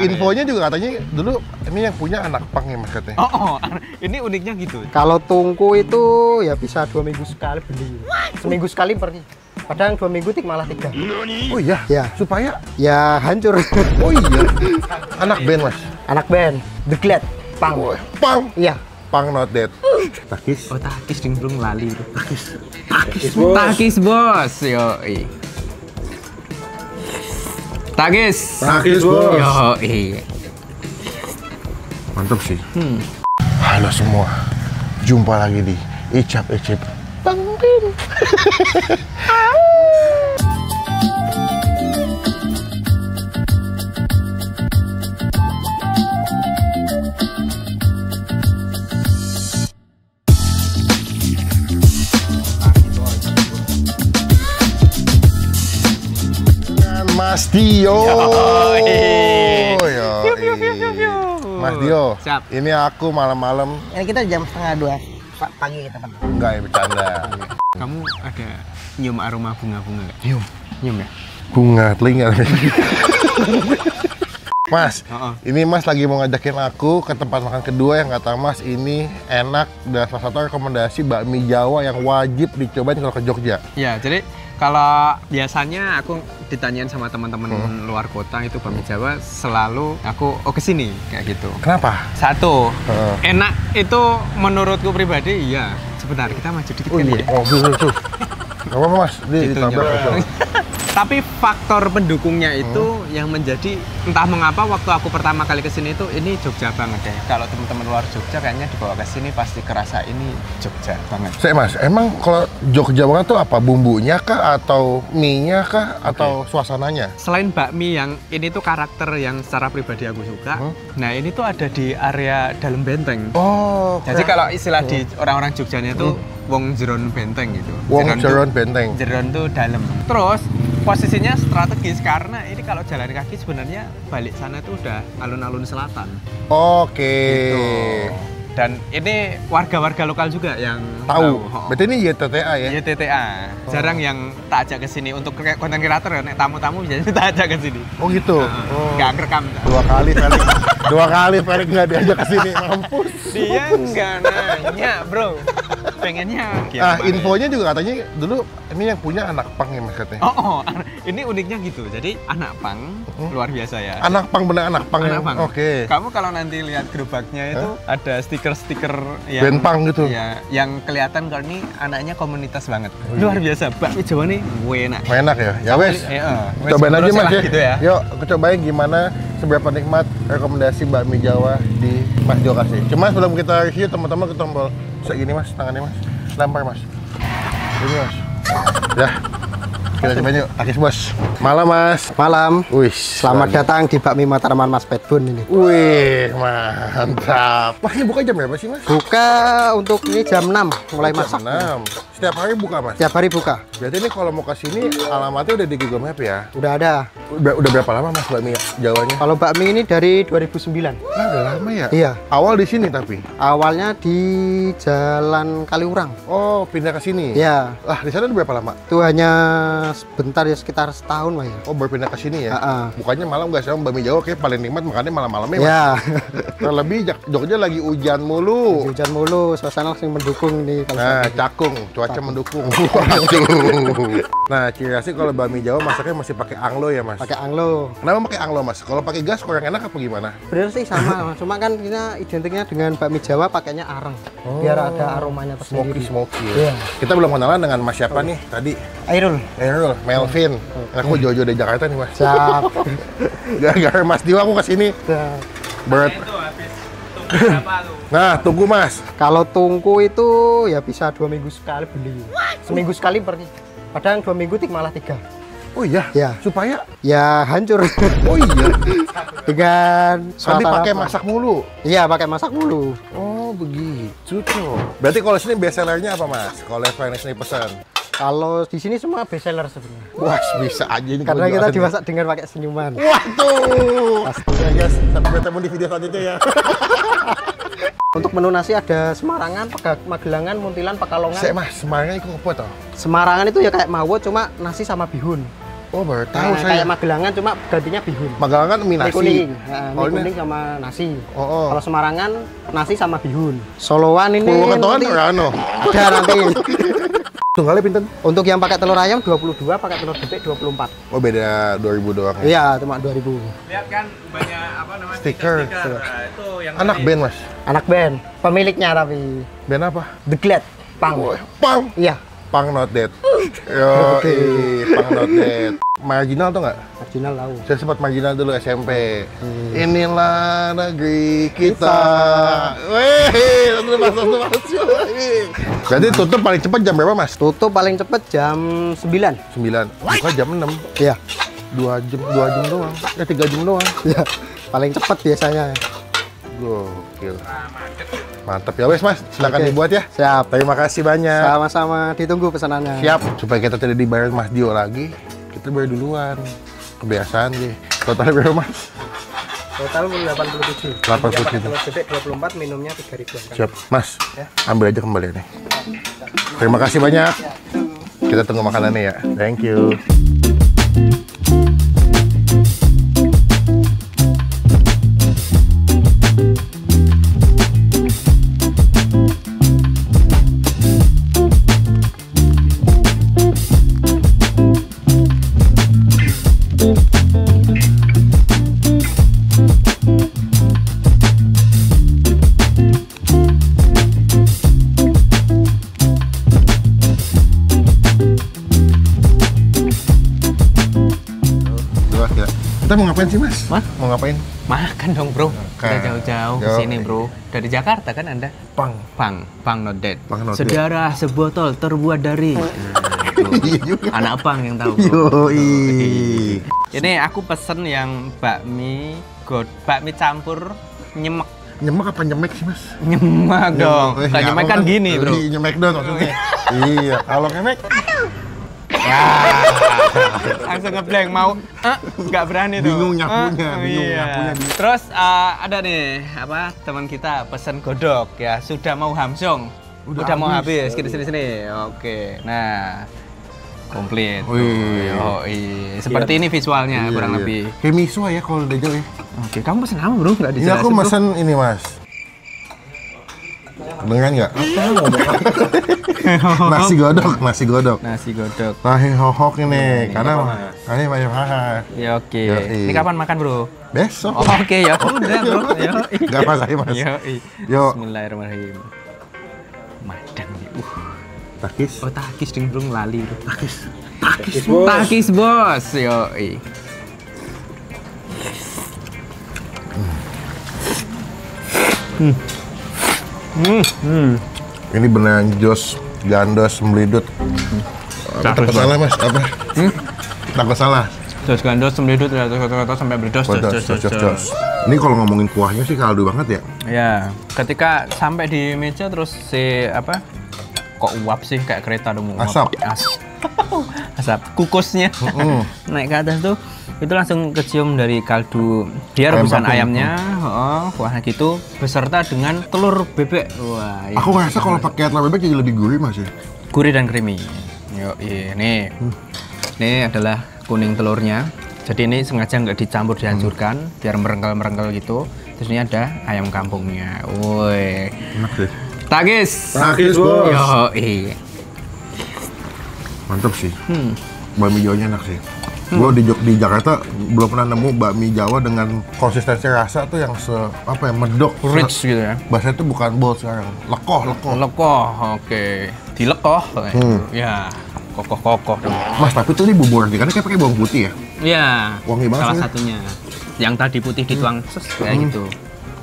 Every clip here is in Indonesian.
Infonya juga katanya dulu ini yang punya anak pang ya mas katanya. Ini uniknya gitu. Kalau tungku itu ya bisa 2 minggu sekali beli. Seminggu sekali pergi. Kadang 2 minggu malah 3. Oh iya? Ya. Supaya? Ya hancur. Oh iya? Anak band mas? Anak band, The Glad, pang. Pang? Iya. Pang not dead. Takis? Oh takis ding belum lali itu. Takis bos. Takis bos, yo. Takis. Takis bos. Yo. Mantap sih. Halo semua, jumpa lagi di Icap Icip Bangkin. Mas Dio. Mas Dio. Siap. Ini aku malam-malam. Ini kita jam 1:30 pagi kita kan. Enggak ya, bercanda. Kamu ada nyium aroma bunga-bunga nggak? Nyium ya? Bunga telinga. Mas, ini Mas lagi mau ngajakin aku ke tempat makan kedua yang kata Mas ini enak dan salah satu rekomendasi bakmi Jawa yang wajib dicobain kalau ke Jogja. Ya, jadi kalau biasanya aku ditanyain sama teman-teman luar kota itu bakmi Jawa, selalu aku kesini kayak gitu. Kenapa? Satu, enak itu menurutku pribadi, iya. Sebentar, kita maju dikit kali ya. Oh, tuh. Gak apa-apa Mas, ditabrak. Tapi faktor pendukungnya itu yang menjadi entah mengapa waktu aku pertama kali kesini itu ini Jogja banget ya. Kalau teman-teman luar Jogja kayaknya dibawa ke sini pasti kerasa ini Jogja banget. Saya Mas, emang kalau Jogja banget tuh apa bumbunya kah atau mie-nya kah atau suasananya? Selain bakmi yang ini tuh karakter yang secara pribadi aku suka. Nah, ini tuh ada di area dalam benteng. Oh. Jadi kalau istilah di orang-orang Jogjanya itu wong jeron benteng gitu. Wong jeron benteng. Jeron tuh dalam. Terus posisinya strategis karena ini kalau jalan kaki sebenarnya balik sana tuh udah alun-alun selatan. Oke. Gitu. Dan ini warga-warga lokal juga yang tahu. Berarti ini YTTA ya? YTTA. Jarang yang tak ajak ke sini untuk konten kreator ya, tamu-tamu biasanya tak ajak ke sini. Oh gitu. Nggak ngerekam. 2 kali Felix. 2 kali Felix nggak diajak ke sini, mampus. Dia nggak nanya, bro. Pengennya infonya juga katanya dulu ini yang punya anak pang ya mas katanya. Ini uniknya gitu. Jadi anak pang luar biasa ya. Anak pang bener anak pang. Anak pang. Oke. Kamu kalau nanti lihat gerobaknya itu ada stiker-stiker yang band pang gitu. Ya, yang kelihatan kalau ini anaknya komunitas banget. Luar biasa. Bakmi Jawa nih enak. Enak ya. Ya wes. Cobain aja mas ya. Gitu ya. Yuk, cobain gimana seberapa nikmat rekomendasi bakmi Jawa di Mas Dio kasih. Cuma sebelum kita review teman-teman ke tombol segini mas, tangannya mas, lempar mas. Ini mas. Ya. Kita cobain yuk, Takis bos. Malam mas. Malam. Wih, selamat datang di Bakmi Matraman Mas Petbun ini. Wih, mantap. Mas ini buka jam berapa sih mas? Buka untuk ini jam 6 mulai masak. Jam 6. Setiap hari buka mas? Setiap hari buka. Berarti ini kalau mau ke sini alamatnya udah di Google Map ya? Udah ada. Udah berapa lama mas bakmi Jawanya? Kalau bakmi ini dari 2009. Nah, udah lama ya? Iya. Awal di sini tapi? Awalnya di Jalan Kaliurang. Oh, pindah ke sini? Iya. Lah, di sana udah berapa lama? Itu hanya sebentar ya, sekitar setahun lah ya. Oh, baru pindah ke sini ya? Bukannya malam nggak sama bakmi Jawa kayak paling nikmat makannya malam-malamnya mas? Iya. Terlebih Jogja lagi hujan mulu. Hujan mulu, suasana langsung mendukung nih. Nah, cakung, cuaca mendukung. Waduh. Nah, ciri khasnya kalau bakmi Jawa masaknya masih pakai anglo ya mas? Pakai anglo. Kenapa pakai anglo mas? Kalau pakai gas kurang enak apa gimana? Bener sih sama, cuma kan kita identiknya dengan bakmi Jawa pakainya areng. Biar ada aromanya tersendiri. Smoky ya. Kita belum kenalan dengan mas siapa nih tadi? Airul, Melvin. Aku jauh-jauh dari Jakarta nih mas. Siap. Gara-gara mas Dio aku kesini. Berat. Nah, tunggu mas. Kalau tungku itu ya bisa 2 minggu sekali beli. Seminggu sekali pergi. Kadang 2 minggu malah 3. Oh iya? Ya. Supaya? Ya hancur. Oh iya? Dengan nanti pakai masak mulu? Iya, pakai masak mulu. Oh begitu tuh. Berarti kalau sini best sellernya apa mas? Kalau French nih pesan? Kalau di sini semua best seller sebenarnya. Wah, bisa aja ini. Karena kita dimasak dengan pakai senyuman. Waduh. Pastinya guys, sampai bertemu di video selanjutnya ya. Untuk menu nasi ada Semarangan, Magelangan, Muntilan, Pekalongan. Mas, Semarangan itu apa toh? Semarangan itu ya kayak mawo, cuma nasi sama bihun. Oh, baru tahu saya. Kayak Magelangan cuma gantinya bihun. Magelangan mie nasi. Kuning. Oh, Mie ini? kuning sama nasi. Oh. Kalau Semarangan nasi sama bihun. Soloan ini Purwokertoan nanti ora ono. ada nanti. Tunggalnya pinten? Untuk yang pakai telur ayam 22, pakai telur bebek 24. Oh, beda 2000 doang ya. Iya, cuma 2000. Lihat kan banyak apa namanya? Stiker. Nah, itu yang Anak tadi. band, Mas. Anak band, pemiliknya tapi Band apa? The Glad, Pang. Pang. Iya, Pang Not Dead. Yo, Pang Not Dead. Marginal tuh nggak? marginal tahu. Saya sempat marginal dulu SMP. Inilah negeri kita. Wih, masuk. Berarti tutup paling cepat jam berapa, Mas? Tutup paling cepet jam 9. 9. Buka jam 6. Iya. 2 jam doang. 3 jam doang. Iya. Paling cepet biasanya. Gokil. Mantap ya wes, Mas. Silakan Oke. dibuat ya. Siap. Terima kasih banyak. Sama-sama, ditunggu pesanannya. Siap. Supaya kita tidak dibayar Mas Dio lagi, kita bayar duluan. Kebiasaan sih. Totalnya berapa, Mas? Total 87. 87. Telur bebek 24, minumnya 3.000-an. Siap, Mas. Ambil aja kembaliannya. Terima kasih banyak. Kita tunggu makanannya ya. Thank you. Kita mau ngapain sih, Mas? Mas? Mau ngapain? Makan dong, Bro. Kita Makan. jauh-jauh ke Yo. sini, Bro. Dari Jakarta kan Anda? Pang. Pang Not Dead. Pang Not Dead. Sedarah sebotol terbuat dari Iya juga. anak pang yang tahu. Bro. Yoi. Ini aku pesen yang bakmi campur nyemek. Nyemek apa nyemek sih, Mas? Nyemek dong. Eh, Kalau nyemek kan gini, Bro. Iya, nyemek dong maksudnya. Iya, kalau nyemek Langsung ngeblank mau nggak berani tuh. Bingung nyapunya, bingung iya. nyapunya. Terus ada nih apa teman kita pesen godok ya, sudah mau hamsung. Udah mau habis. Sini. Oke. Nah, komplit. Wih. Yoi. Seperti ini visualnya Iya, kurang iya. lebih. Kayak miso ya kalau udah jauh ya. Oke, kamu pesen apa, Bro? Nggak Ini dijelasin. aku Bro. mesen ini, Mas. Dengar nggak? Nasi godok. Nasi godok. Tahe hohok ini, karena banyak banget. Ya oke. Yoi. Ini kapan makan, Bro? Besok. Oh, oke ya udah, Bro. Yoi. Nggak apa saya, Mas. Yoi. Yuk. Bismillahirrahmanirrahim. Madang nih. Takis. Oh, takis ding, Bro, lali, Bro. Takis. Takis, Bos. Yoi. Ini beneran jos, gandos, melidut. Takut salah, Mas. Apa? Takut salah. Jos gandos, semledut, sampai berdos. Jos. Ini kalau ngomongin kuahnya sih kaldu banget ya. Ya, ketika sampai di meja terus si apa? Kok uap sih kayak kereta dong. Asap. Asap. Kukusnya naik ke atas tuh itu langsung kecium dari kaldu dia rebusan ayamnya, kuahnya gitu beserta dengan telur bebek. Wah, iya. Aku ngerasa kalau pakai telur bebek jadi lebih gurih, Mas ya. Gurih dan creamy. Yuk, ini. Ini adalah kuning telurnya. Jadi ini sengaja nggak dicampur dihancurkan biar merengkel-merengkel gitu. Terus ini ada ayam kampungnya. Woi. Enak sih. Takis. Takis, Bos. Yoi. Mantap sih. Bakmi Jawanya enak sih. Gua di Jakarta belum pernah nemu bakmi Jawa dengan konsistensi rasa tuh yang apa ya, medok, Rich gitu ya. Bahasa itu bukan bol sekarang, lekoh. Lekoh, oke. Dilekoh. Ya, kokoh-kokoh. Mas, tapi tuh ini bumbu kan kayak pakai bawang putih ya? Iya. Wangi banget Salah sih. satunya. Yang tadi putih dituang kayak gitu.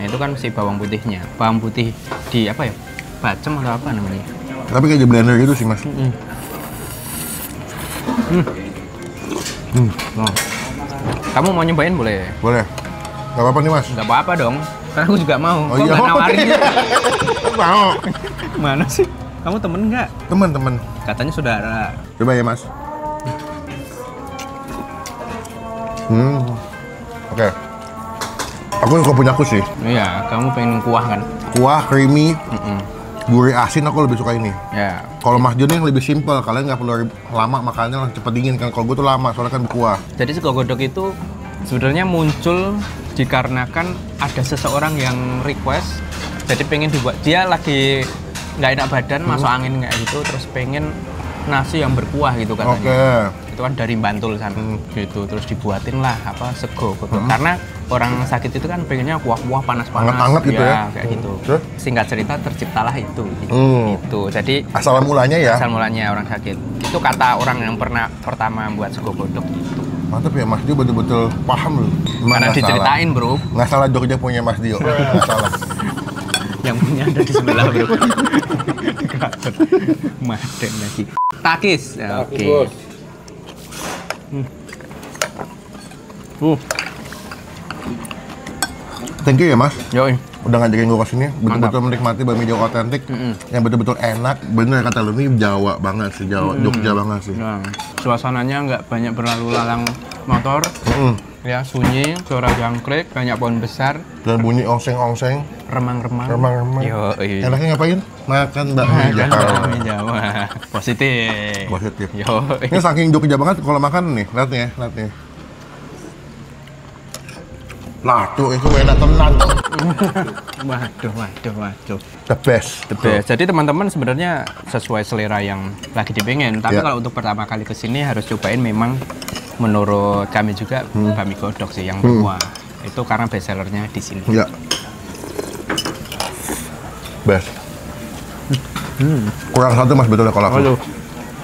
Nah, itu kan si bawang putihnya. Bawang putih di apa ya? Bacem atau apa namanya? Tapi kayak di blender gitu sih, Mas. Oh. Kamu mau nyobain boleh? Boleh. Gak apa-apa nih, Mas. Nggak apa-apa dong. Karena aku juga mau. Oh Kok iya. nggak nawarin? Mau. Mana sih? Kamu temen nggak? Teman-teman. Katanya saudara. Coba ya, Mas. Oke. Aku suka punya aku sih. Iya, kamu pengen kuah kan? Kuah, creamy, Gurih asin aku lebih suka ini. Ya. Kalau Mas Jo ini yang lebih simpel, kalian nggak perlu lama makannya, langsung cepet dingin kan. Kalau gue tuh lama, soalnya kan berkuah. Jadi sego godok itu sebenarnya muncul dikarenakan ada seseorang yang request, jadi pengen dibuat, dia lagi nggak enak badan, masuk angin kayak gitu, terus pengen nasi yang berkuah gitu katanya. Itu kan dari Bantul sana, gitu, terus dibuatin lah apa sego godok. Karena orang sakit itu kan pengennya kuah-kuah panas-panas, hangat-hangat gitu ya, kayak gitu. Terus? Singkat cerita terciptalah itu, gitu. Jadi Asal mulanya ya. asal mulanya orang sakit. Itu kata orang yang pernah pertama buat sego godok. Mantap ya, Mas Dio betul-betul paham loh. Karena diceritain bro. Nggak salah Jogja punya Mas Dio, nggak salah. Yang punya ada di sebelah bro. Madem lagi. Takis. Ya, oke. Thank you ya Mas. Yoi. Udah ngajakin gue kesini, betul-betul menikmati bakmi Jawa otentik yang betul-betul enak. Bener kata lu, ini Jawa banget sih, Jogja banget sih. Nah, suasananya nggak banyak berlalu lalang motor, ya sunyi, suara jangkrik, banyak pohon besar, dan bunyi ongseng-ongseng, remang-remang. Yo, enaknya ngapain? Makan bakmi Jawa. Bakmi Jawa. Positif. Positif. Yo. Ini saking Jogja banget kalau makan nih, lihat nih. Lah tuh itu enak tenan. Waduh. The best. Jadi teman-teman sebenarnya sesuai selera yang lagi dipengen. Tapi kalau untuk pertama kali kesini harus cobain memang menurut kami juga bakmi godok sih yang berkuah. Itu karena best sellernya di sini. Ya. Best. Kurang satu Mas betul ya kalau aku.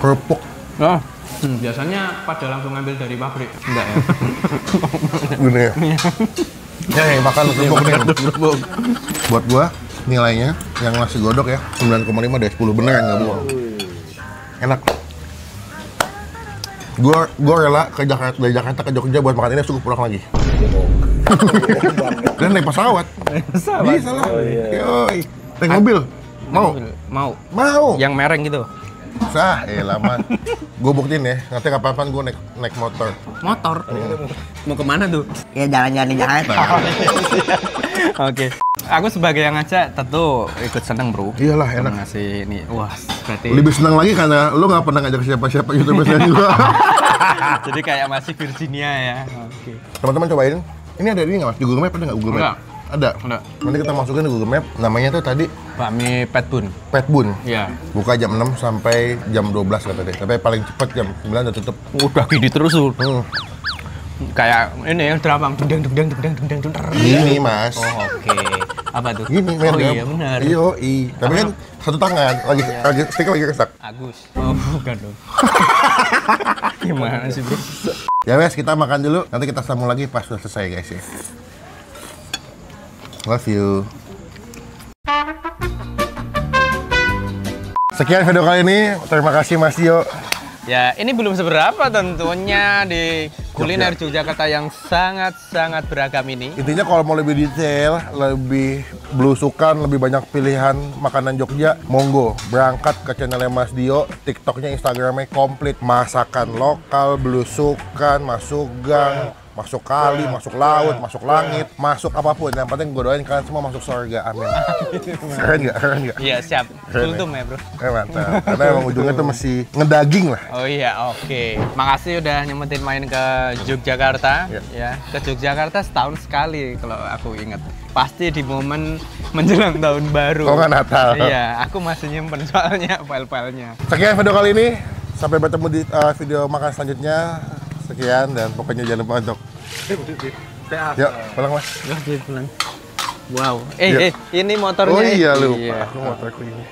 Kerupuk. Oh. Biasanya pada langsung ngambil dari pabrik. Enggak ya? Gini ya? Ya, makan kerupuk nih. Buat gua, nilainya yang nasi godok ya 9,5 dari 10 beneran, nggak bohong. Enak. Gua rela ke Jakarta, dari Jakarta ke Jogja buat makan ini, cukup pulang lagi. Dan naik pesawat. Bisa lah. Yoi. Naik mobil. Mau. Yang mereng gitu. Sah, lama. Gue buktiin ya, nanti kapan-kapan gue naik motor. Motor? Mau kemana tuh? Ya jalan-jalan di Jakarta. Oke. Aku sebagai yang ngajak tentu ikut seneng bro. Iyalah, enak. Ngasih ini, wah berarti. Lebih senang lagi karena lu nggak pernah ngajak siapa-siapa YouTuber selain gue. Jadi kayak masih Virginia ya. Oke. Teman-teman cobain. Ini ada ini nggak Mas? Di Google Map ada nggak Google Map? Enggak. Ada. Nanti kita masukin di Google Map. Namanya tuh tadi bakmi Petbun. Petbun. Iya. Buka jam 6 sampai jam 12 kata deh. Tapi paling cepet jam 9 udah tutup. Udah gini terus tuh. Kayak ini yang drama dendang. Ini Mas. Oh, oke. Apa tuh? Gini, oh iya benar. Tapi kan satu tangan lagi stick lagi kesak. Agus. Oh bukan dong. Gimana sih bro? Ya wes, kita makan dulu. Nanti kita sambung lagi pas sudah selesai guys ya. Love you. Sekian video kali ini. Terima kasih Mas Dio. Ya, ini belum seberapa tentunya di kuliner Yogyakarta yang sangat-sangat beragam ini. Intinya kalau mau lebih detail, lebih belusukan, lebih banyak pilihan makanan Jogja, monggo berangkat ke channelnya Mas Dio, TikToknya, Instagramnya komplit. Masakan lokal, belusukan, masuk gang, masuk kali, masuk laut, masuk langit, masuk apapun. Yang penting gue doain kalian semua masuk surga, amin. Keren nggak? Iya siap, kultum ya bro. Mantap, karena emang ujungnya tuh masih ngedaging lah. Oh iya, oke. Makasih udah nyemetin main ke Yogyakarta. Ya, ke Yogyakarta setahun sekali kalau aku ingat. Pasti di momen menjelang tahun baru. Oh nggak Natal? Iya, aku masih nyimpen soalnya file-filenya. Sekian video kali ini, sampai bertemu di video makan selanjutnya. Sekian dan pokoknya jangan lupa untuk yuk pulang Mas. Yuk pulang. Wow. Ini motornya. Oh iya lupa. Aku motorku ini.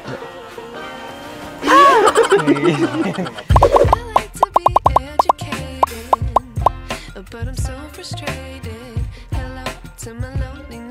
But I'm so frustrated. Hello to my loneliness.